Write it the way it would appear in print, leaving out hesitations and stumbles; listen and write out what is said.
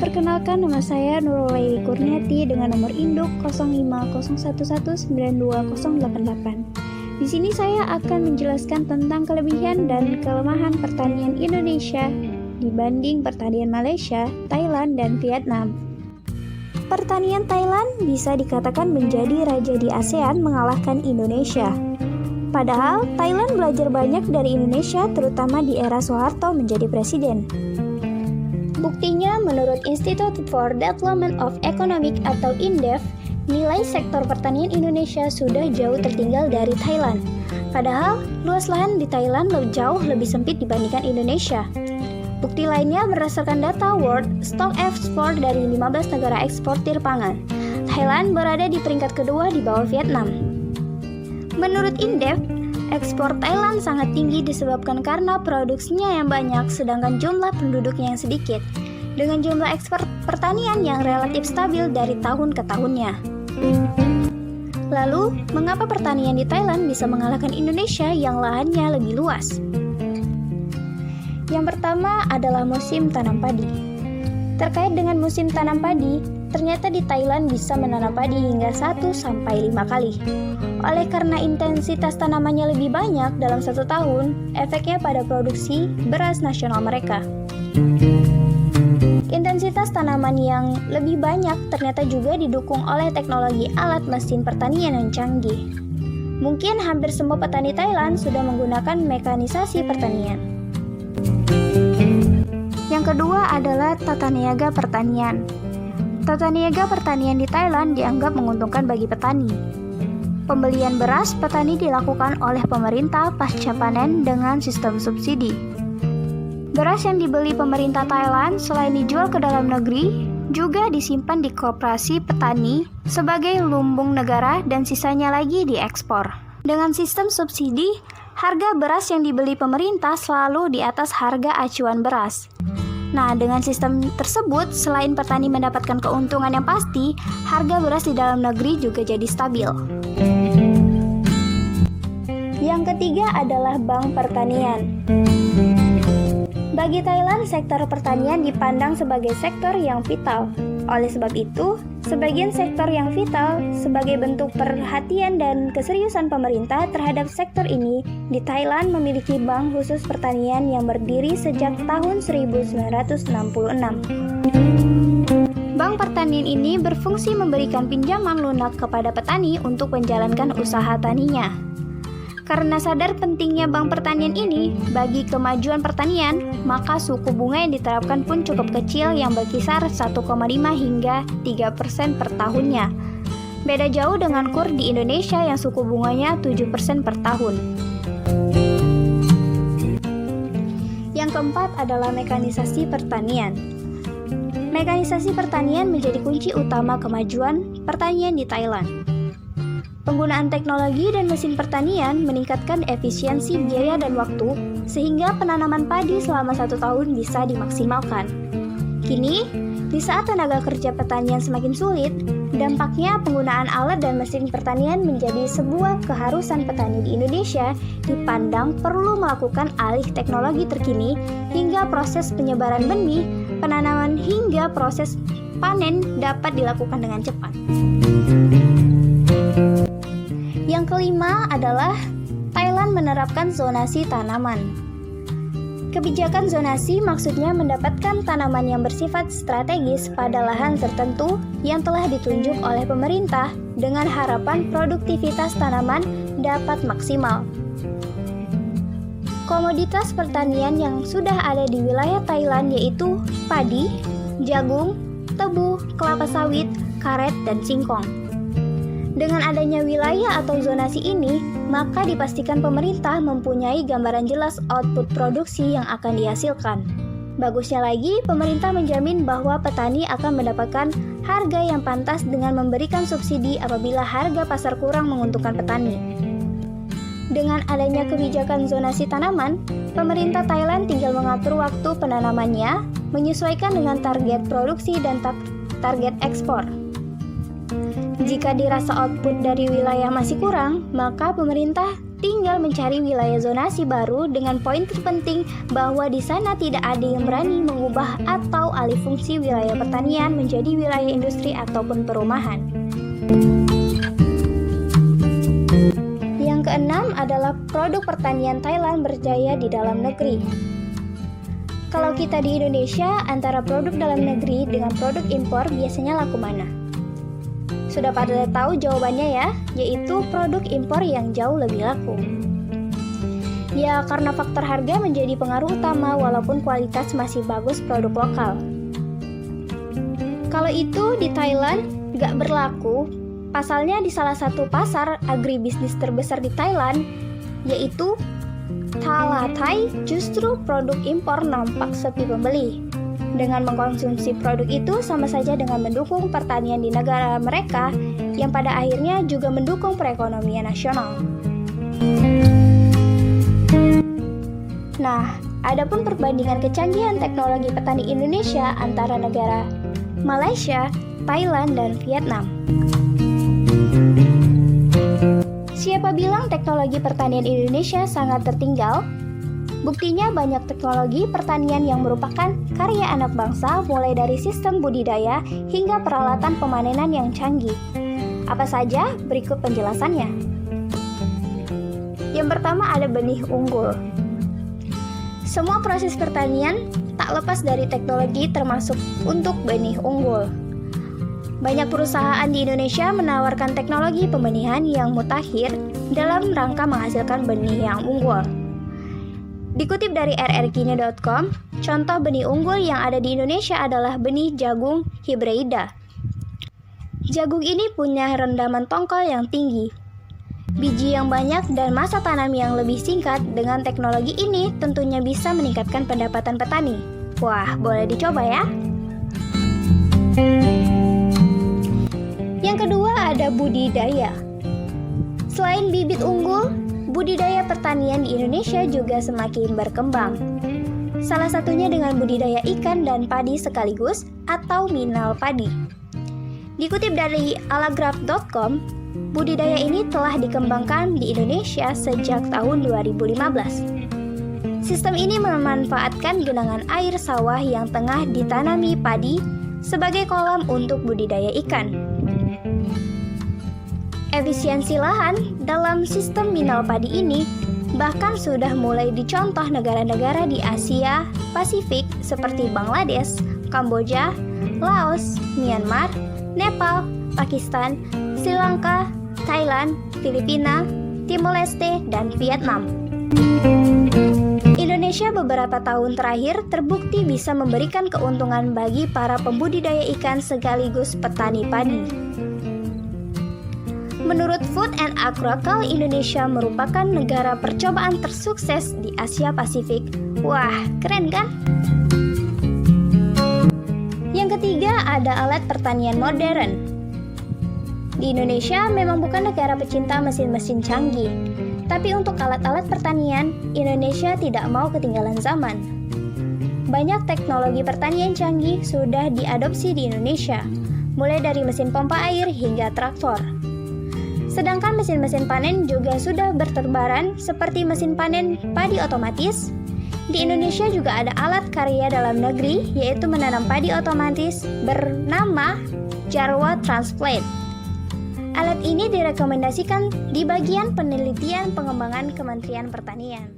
Perkenalkan, nama saya Nurul Kurniati dengan nomor induk 0501192088. Di sini saya akan menjelaskan tentang kelebihan dan kelemahan pertanian Indonesia dibanding pertanian Malaysia, Thailand, dan Vietnam. Pertanian Thailand bisa dikatakan menjadi raja di ASEAN mengalahkan Indonesia. Padahal Thailand belajar banyak dari Indonesia, terutama di era Soeharto menjadi presiden. Buktinya, menurut Institute for Development of Economic atau INDEF, nilai sektor pertanian Indonesia sudah jauh tertinggal dari Thailand. Padahal, luas lahan di Thailand jauh lebih sempit dibandingkan Indonesia. Bukti lainnya berdasarkan data World Stock Export dari 15 negara eksportir pangan. Thailand berada di peringkat kedua di bawah Vietnam. Menurut INDEF, ekspor Thailand sangat tinggi disebabkan karena produksinya yang banyak sedangkan jumlah penduduknya yang sedikit, dengan jumlah ekspor pertanian yang relatif stabil dari tahun ke tahunnya. Lalu, mengapa pertanian di Thailand bisa mengalahkan Indonesia yang lahannya lebih luas? Yang pertama adalah musim tanam padi. Terkait dengan musim tanam padi, ternyata di Thailand bisa menanam padi hingga 1-5 kali. Oleh karena intensitas tanamannya lebih banyak dalam satu tahun, efeknya pada produksi beras nasional mereka. Intensitas tanaman yang lebih banyak ternyata juga didukung oleh teknologi alat mesin pertanian yang canggih. Mungkin hampir semua petani Thailand sudah menggunakan mekanisasi pertanian. Yang kedua adalah tata niaga pertanian. Tata niaga pertanian di Thailand dianggap menguntungkan bagi petani. Pembelian beras petani dilakukan oleh pemerintah pasca panen dengan sistem subsidi. Beras yang dibeli pemerintah Thailand selain dijual ke dalam negeri, juga disimpan di koperasi petani sebagai lumbung negara dan sisanya lagi diekspor. Dengan sistem subsidi, harga beras yang dibeli pemerintah selalu di atas harga acuan beras. Nah, dengan sistem tersebut, selain petani mendapatkan keuntungan yang pasti, harga beras di dalam negeri juga jadi stabil. Yang ketiga adalah bank pertanian. Bagi Thailand, sektor pertanian dipandang sebagai sektor yang vital. Oleh sebab itu, sebagian sektor yang vital sebagai bentuk perhatian dan keseriusan pemerintah terhadap sektor ini, di Thailand memiliki bank khusus pertanian yang berdiri sejak tahun 1966. Bank pertanian ini berfungsi memberikan pinjaman lunak kepada petani untuk menjalankan usaha taninya. Karena sadar pentingnya bank pertanian ini bagi kemajuan pertanian, maka suku bunga yang diterapkan pun cukup kecil yang berkisar 1,5 hingga 3% per tahunnya. Beda jauh dengan KUR di Indonesia yang suku bunganya 7% per tahun. Yang keempat adalah mekanisasi pertanian. Mekanisasi pertanian menjadi kunci utama kemajuan pertanian di Thailand. Penggunaan teknologi dan mesin pertanian meningkatkan efisiensi biaya dan waktu, sehingga penanaman padi selama 1 tahun bisa dimaksimalkan. Kini, di saat tenaga kerja pertanian semakin sulit, dampaknya penggunaan alat dan mesin pertanian menjadi sebuah keharusan petani di Indonesia dipandang perlu melakukan alih teknologi terkini hingga proses penyebaran benih, penanaman hingga proses panen dapat dilakukan dengan cepat. Yang kelima adalah Thailand menerapkan zonasi tanaman. Kebijakan zonasi maksudnya mendapatkan tanaman yang bersifat strategis pada lahan tertentu yang telah ditunjuk oleh pemerintah dengan harapan produktivitas tanaman dapat maksimal. Komoditas pertanian yang sudah ada di wilayah Thailand yaitu padi, jagung, tebu, kelapa sawit, karet, dan singkong. Dengan adanya wilayah atau zonasi ini, maka dipastikan pemerintah mempunyai gambaran jelas output produksi yang akan dihasilkan. Bagusnya lagi, pemerintah menjamin bahwa petani akan mendapatkan harga yang pantas dengan memberikan subsidi apabila harga pasar kurang menguntungkan petani. Dengan adanya kebijakan zonasi tanaman, pemerintah Thailand tinggal mengatur waktu penanamannya, menyesuaikan dengan target produksi dan target ekspor. Jika dirasa output dari wilayah masih kurang, maka pemerintah tinggal mencari wilayah zonasi baru dengan poin terpenting bahwa di sana tidak ada yang berani mengubah atau alih fungsi wilayah pertanian menjadi wilayah industri ataupun perumahan. Yang keenam adalah produk pertanian Thailand berjaya di dalam negeri. Kalau kita di Indonesia, antara produk dalam negeri dengan produk impor biasanya laku mana? Sudah pada tahu jawabannya ya, yaitu produk impor yang jauh lebih laku. Ya, karena faktor harga menjadi pengaruh utama walaupun kualitas masih bagus produk lokal. Kalau itu di Thailand nggak berlaku, pasalnya di salah satu pasar agribisnis terbesar di Thailand, yaitu Thalathai, justru produk impor nampak sepi pembeli. Dengan mengkonsumsi produk itu sama saja dengan mendukung pertanian di negara mereka yang pada akhirnya juga mendukung perekonomian nasional. Nah, adapun perbandingan kecanggihan teknologi petani Indonesia antara negara Malaysia, Thailand, dan Vietnam. Siapa bilang teknologi pertanian Indonesia sangat tertinggal? Buktinya banyak teknologi pertanian yang merupakan karya anak bangsa, mulai dari sistem budidaya hingga peralatan pemanenan yang canggih. Apa saja? Berikut penjelasannya. Yang pertama ada benih unggul. Semua proses pertanian tak lepas dari teknologi termasuk untuk benih unggul. Banyak perusahaan di Indonesia menawarkan teknologi pembenihan yang mutakhir dalam rangka menghasilkan benih yang unggul. Dikutip dari rrkini.com, contoh benih unggul yang ada di Indonesia adalah benih jagung Hybrida. Jagung ini punya rendaman tongkol yang tinggi, biji yang banyak, dan masa tanam yang lebih singkat. Dengan teknologi ini tentunya bisa meningkatkan pendapatan petani. Wah, boleh dicoba ya. Yang kedua ada budidaya. Selain bibit unggul, budidaya pertanian di Indonesia juga semakin berkembang. Salah satunya dengan budidaya ikan dan padi sekaligus atau minal padi. Dikutip dari alagraph.com, budidaya ini telah dikembangkan di Indonesia sejak tahun 2015. Sistem ini memanfaatkan genangan air sawah yang tengah ditanami padi sebagai kolam untuk budidaya ikan. Efisiensi lahan dalam sistem minal padi ini bahkan sudah mulai dicontoh negara-negara di Asia Pasifik seperti Bangladesh, Kamboja, Laos, Myanmar, Nepal, Pakistan, Sri Lanka, Thailand, Filipina, Timor Leste, dan Vietnam. Indonesia beberapa tahun terakhir terbukti bisa memberikan keuntungan bagi para pembudidaya ikan sekaligus petani padi. Menurut Food and Agriculture, Indonesia merupakan negara percobaan tersukses di Asia Pasifik. Wah, keren kan? Yang ketiga ada alat pertanian modern. Di Indonesia memang bukan negara pecinta mesin-mesin canggih, tapi untuk alat-alat pertanian, Indonesia tidak mau ketinggalan zaman. Banyak teknologi pertanian canggih sudah diadopsi di Indonesia, mulai dari mesin pompa air hingga traktor. Sedangkan mesin-mesin panen juga sudah berterbaran seperti mesin panen padi otomatis. Di Indonesia juga ada alat karya dalam negeri, yaitu menanam padi otomatis bernama Jarwa Transplant. Alat ini direkomendasikan di bagian penelitian pengembangan Kementerian Pertanian.